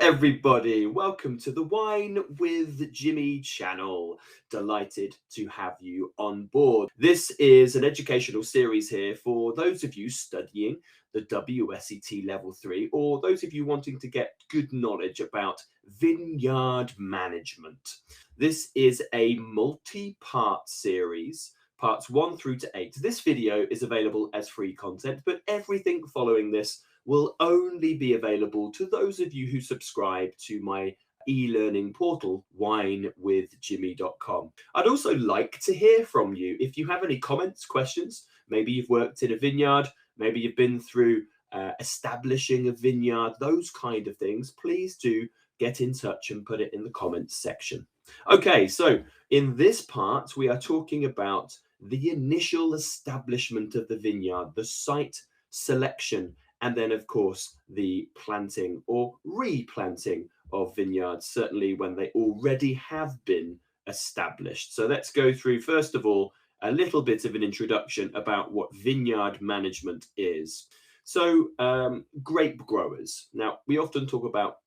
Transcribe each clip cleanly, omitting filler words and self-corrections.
everybody, welcome to the Wine with Jimmy channel. Delighted to have you on board. This is an educational series here for those of you studying the WSET Level 3 or those of you wanting to get good knowledge about vineyard management. This is a multi-part series, parts 1 through to 8. This video is available as free content, but everything following this will only be available to those of you who subscribe to my e-learning portal, winewithjimmy.com. I'd also like to hear from you. If you have any comments, questions, maybe you've worked in a vineyard, maybe you've been through establishing a vineyard, those kind of things, please do get in touch and put it in the comments section. Okay, so in this part, we are talking about the initial establishment of the vineyard, the site selection, and then, of course, the planting or replanting of vineyards, certainly when they already have been established. So let's go through, first of all, a little bit of an introduction about what vineyard management is. So grape growers. Now, we often talk about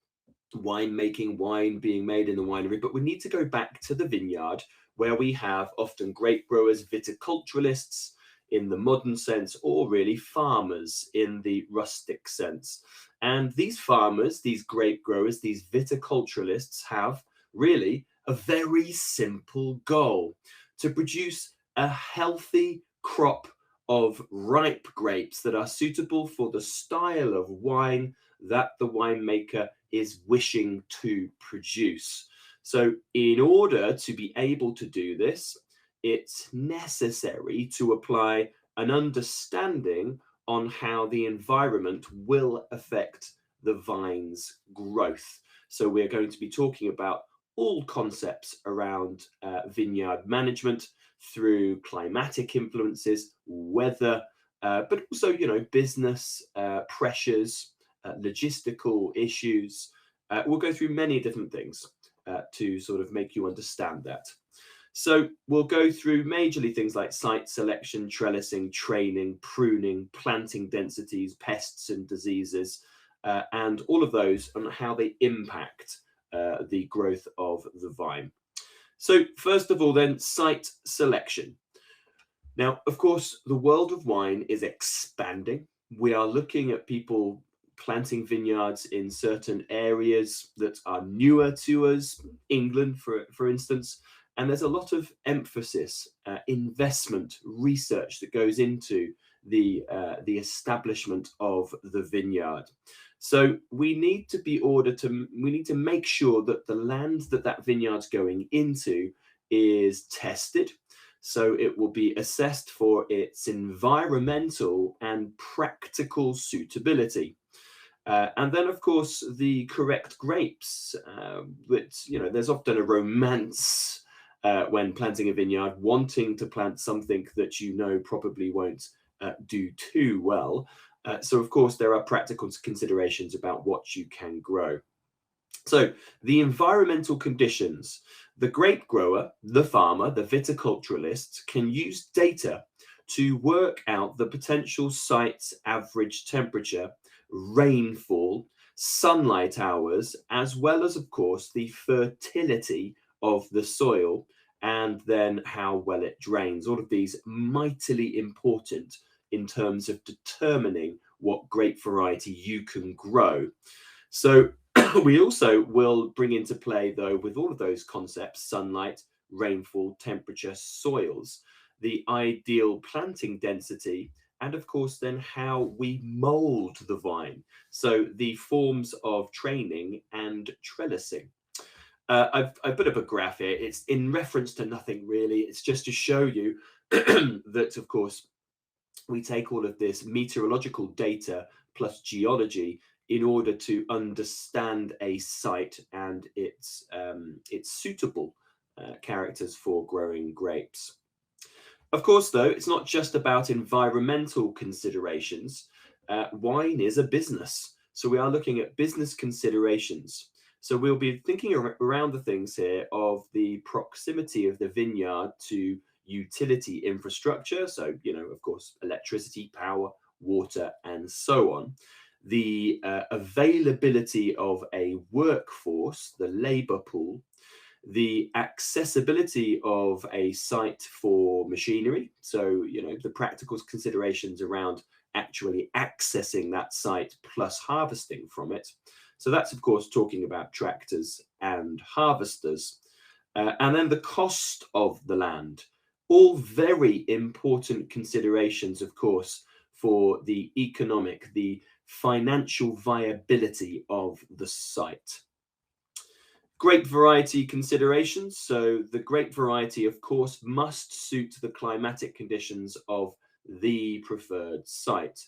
winemaking, wine being made in the winery, but we need to go back to the vineyard where we have often grape growers, viticulturalists, in the modern sense, or really farmers in the rustic sense. And these farmers, these grape growers, these viticulturalists have really a very simple goal: to produce a healthy crop of ripe grapes that are suitable for the style of wine that the winemaker is wishing to produce. So in order to be able to do this, it's necessary to apply an understanding on how the environment will affect the vine's growth. So we're going to be talking about all concepts around vineyard management through climatic influences, weather, but also, business pressures, logistical issues. We'll go through many different things to sort of make you understand that. So we'll go through majorly things like site selection, trellising, training, pruning, planting densities, pests and diseases, and all of those and how they impact the growth of the vine. So first of all, then, site selection. Now, of course, the world of wine is expanding. We are looking at people planting vineyards in certain areas that are newer to us, England, for instance. And there's a lot of emphasis, investment, research that goes into the establishment of the vineyard. So we need to make sure that the land that vineyard's going into is tested. So it will be assessed for its environmental and practical suitability. And then, of course, the correct grapes, which, there's often a romance when planting a vineyard, wanting to plant something that probably won't do too well. So, of course, there are practical considerations about what you can grow. So the environmental conditions, the grape grower, the farmer, the viticulturalist can use data to work out the potential site's average temperature, rainfall, sunlight hours, as well as, of course, the fertility of the soil, and then how well it drains. All of these mightily important in terms of determining what grape variety you can grow. So we also will bring into play, though, with all of those concepts, sunlight, rainfall, temperature, soils, the ideal planting density, and of course, then how we mold the vine. So the forms of training and trellising. I've put up a graph here. It's in reference to nothing really. It's just to show you that, of course, we take all of this meteorological data plus geology in order to understand a site and its suitable characters for growing grapes. Of course, though, it's not just about environmental considerations. Wine is a business, so we are looking at business considerations. So we'll be thinking around the things here of the proximity of the vineyard to utility infrastructure. So, of course, electricity, power, water, and so on. the availability of a workforce, the labor pool, the accessibility of a site for machinery. So, the practical considerations around actually accessing that site plus harvesting from it. So that's, of course, talking about tractors and harvesters. And then the cost of the land, all very important considerations, of course, for the economic, the financial viability of the site. Grape variety considerations. So the grape variety, of course, must suit the climatic conditions of the preferred site.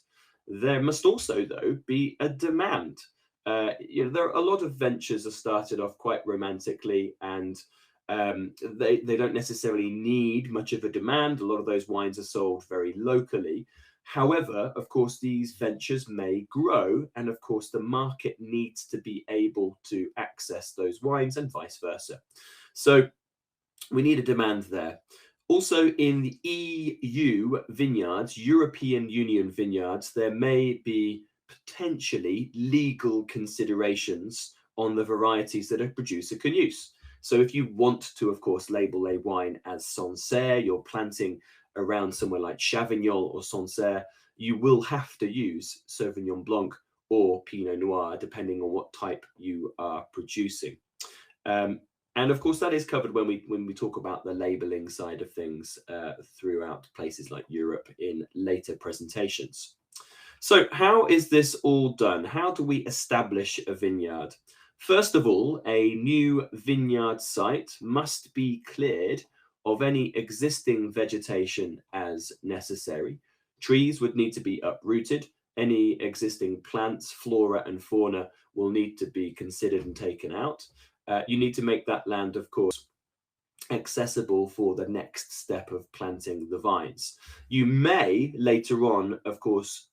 There must also, though, be a demand. There are a lot of ventures are started off quite romantically, and they don't necessarily need much of a demand. A lot of those wines are sold very locally. However, of course, these ventures may grow, and of course, the market needs to be able to access those wines and vice versa. So we need a demand there. Also, in the EU vineyards, European Union vineyards, there may be potentially legal considerations on the varieties that a producer can use. So if you want to, of course, label a wine as Sancerre, you're planting around somewhere like Chavignon or Sancerre, you will have to use Sauvignon Blanc or Pinot Noir, depending on what type you are producing. And of course, that is covered when we talk about the labeling side of things throughout places like Europe in later presentations. So how is this all done? How do we establish a vineyard? First of all, a new vineyard site must be cleared of any existing vegetation as necessary. Trees would need to be uprooted. Any existing plants, flora and fauna will need to be considered and taken out. You need to make that land, of course, accessible for the next step of planting the vines. You may later on, of course,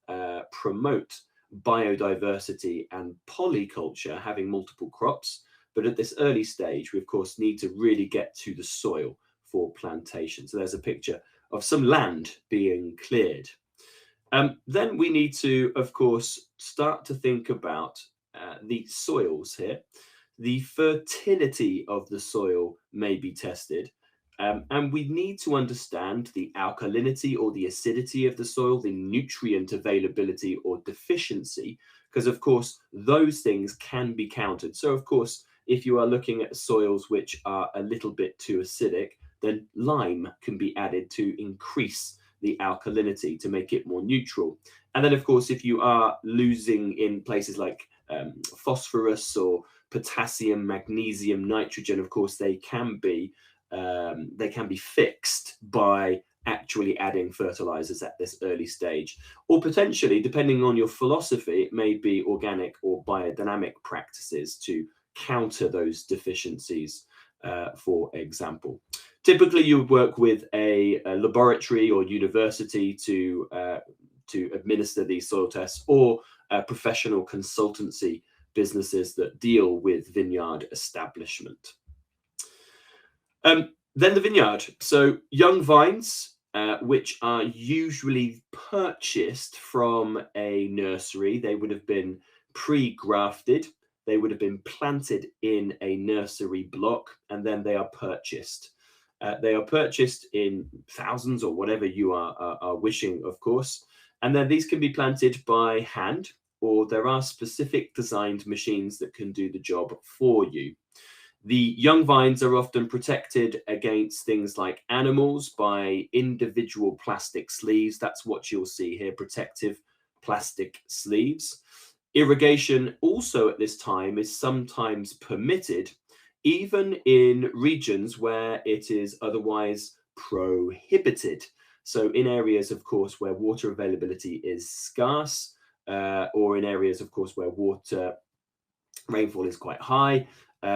promote biodiversity and polyculture, having multiple crops. But at this early stage, we, of course, need to really get to the soil for plantation. So there's a picture of some land being cleared. Then we need to, of course, start to think about the soils here. The fertility of the soil may be tested, and we need to understand the alkalinity or the acidity of the soil, the nutrient availability or deficiency, because, of course, those things can be countered. So, of course, if you are looking at soils which are a little bit too acidic, then lime can be added to increase the alkalinity to make it more neutral. And then, of course, if you are losing in places like phosphorus or potassium, magnesium, nitrogen, of course, they can be fixed by actually adding fertilizers at this early stage, or potentially, depending on your philosophy, it may be organic or biodynamic practices to counter those deficiencies, for example. Typically, you would work with a laboratory or university to administer these soil tests, or professional consultancy businesses that deal with vineyard establishment. Then the vineyard. So young vines, which are usually purchased from a nursery, they would have been pre-grafted. They would have been planted in a nursery block, and then they are purchased. They are purchased in thousands or whatever you are wishing, of course. And then these can be planted by hand, or there are specific designed machines that can do the job for you. The young vines are often protected against things like animals by individual plastic sleeves. That's what you'll see here, protective plastic sleeves. Irrigation also at this time is sometimes permitted, even in regions where it is otherwise prohibited. So in areas, of course, where water availability is scarce, or in areas, of course, where rainfall is quite high,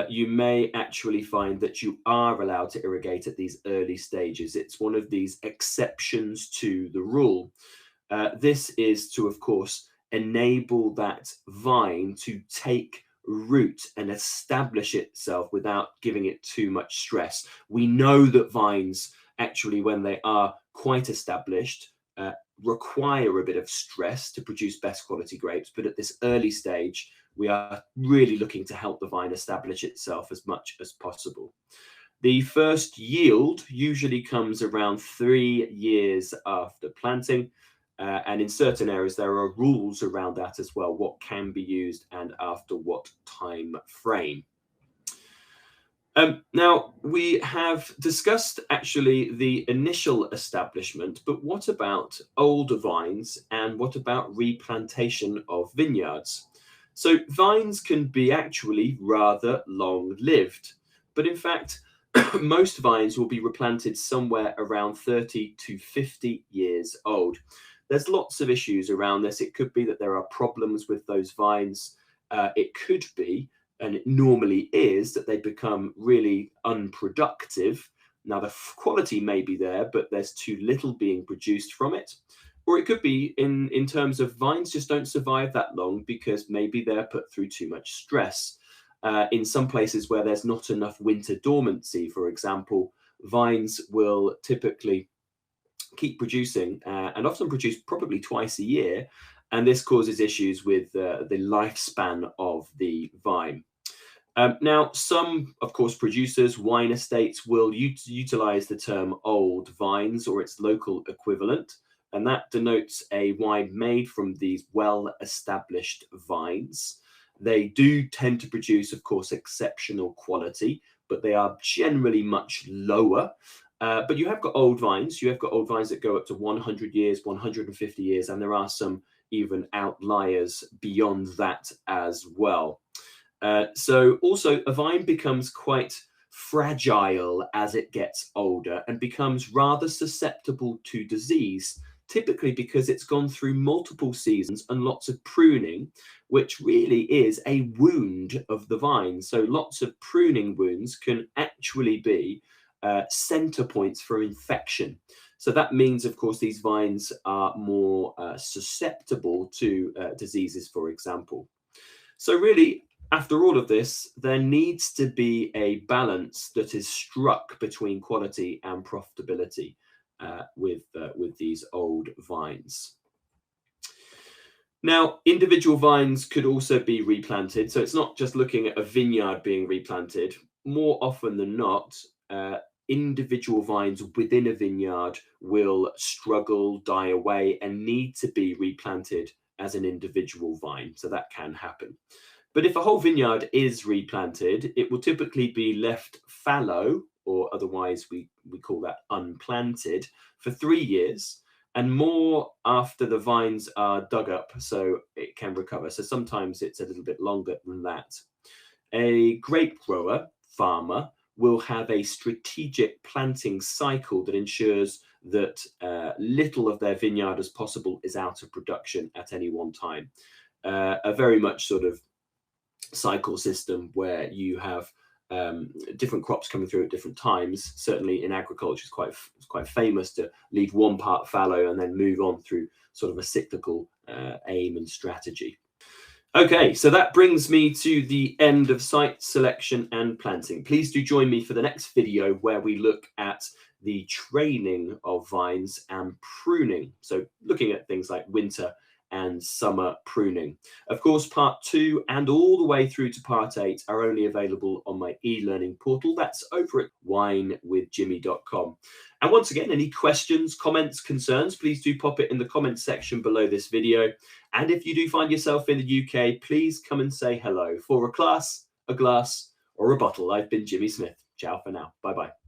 you may actually find that you are allowed to irrigate at these early stages. It's one of these exceptions to the rule. This is to, of course, enable that vine to take root and establish itself without giving it too much stress. We know that vines, actually, when they are quite established, require a bit of stress to produce best quality grapes, but at this early stage, we are really looking to help the vine establish itself as much as possible. The first yield usually comes around 3 years after planting. And in certain areas, there are rules around that as well, what can be used and after what time frame. Now, we have discussed actually the initial establishment, but what about older vines and what about replantation of vineyards? So vines can be actually rather long-lived, but in fact, most vines will be replanted somewhere around 30 to 50 years old. There's lots of issues around this. It could be that there are problems with those vines. It could be, and it normally is, that they become really unproductive. Now, the quality may be there, but there's too little being produced from it. Or it could be in terms of vines just don't survive that long because maybe they're put through too much stress. In some places where there's not enough winter dormancy, for example, vines will typically keep producing and often produce probably twice a year. And this causes issues with the lifespan of the vine. Now, some, of course, producers, wine estates will utilize the term old vines or its local equivalent. And that denotes a wine made from these well-established vines. They do tend to produce, of course, exceptional quality, but they are generally much lower. But you have got old vines. You have got old vines that go up to 100 years, 150 years, and there are some even outliers beyond that as well. So also a vine becomes quite fragile as it gets older and becomes rather susceptible to disease, typically because it's gone through multiple seasons and lots of pruning, which really is a wound of the vine. So lots of pruning wounds can actually be center points for infection. So that means, of course, these vines are more susceptible to diseases, for example. So really, after all of this, there needs to be a balance that is struck between quality and profitability with these old vines. Now, individual vines could also be replanted. So it's not just looking at a vineyard being replanted. More often than not, individual vines within a vineyard will struggle, die away, and need to be replanted as an individual vine. So that can happen. But if a whole vineyard is replanted, it will typically be left fallow, or otherwise we call that unplanted, for 3 years and more after the vines are dug up so it can recover. So sometimes it's a little bit longer than that. A grape grower, farmer, will have a strategic planting cycle that ensures that little of their vineyard as possible is out of production at any one time. A very much sort of cycle system where you have different crops coming through at different times. Certainly in agriculture, it's quite famous to leave one part fallow and then move on through sort of a cyclical aim and strategy. Okay, so that brings me to the end of site selection and planting. Please do join me for the next video where we look at the training of vines and pruning. So looking at things like winter and summer pruning. Of course, part 2 and all the way through to part 8 are only available on my e-learning portal. That's over at winewithjimmy.com. And once again, any questions, comments, concerns, please do pop it in the comments section below this video. And if you do find yourself in the UK, please come and say hello for a class, a glass, or a bottle. I've been Jimmy Smith. Ciao for now. Bye-bye.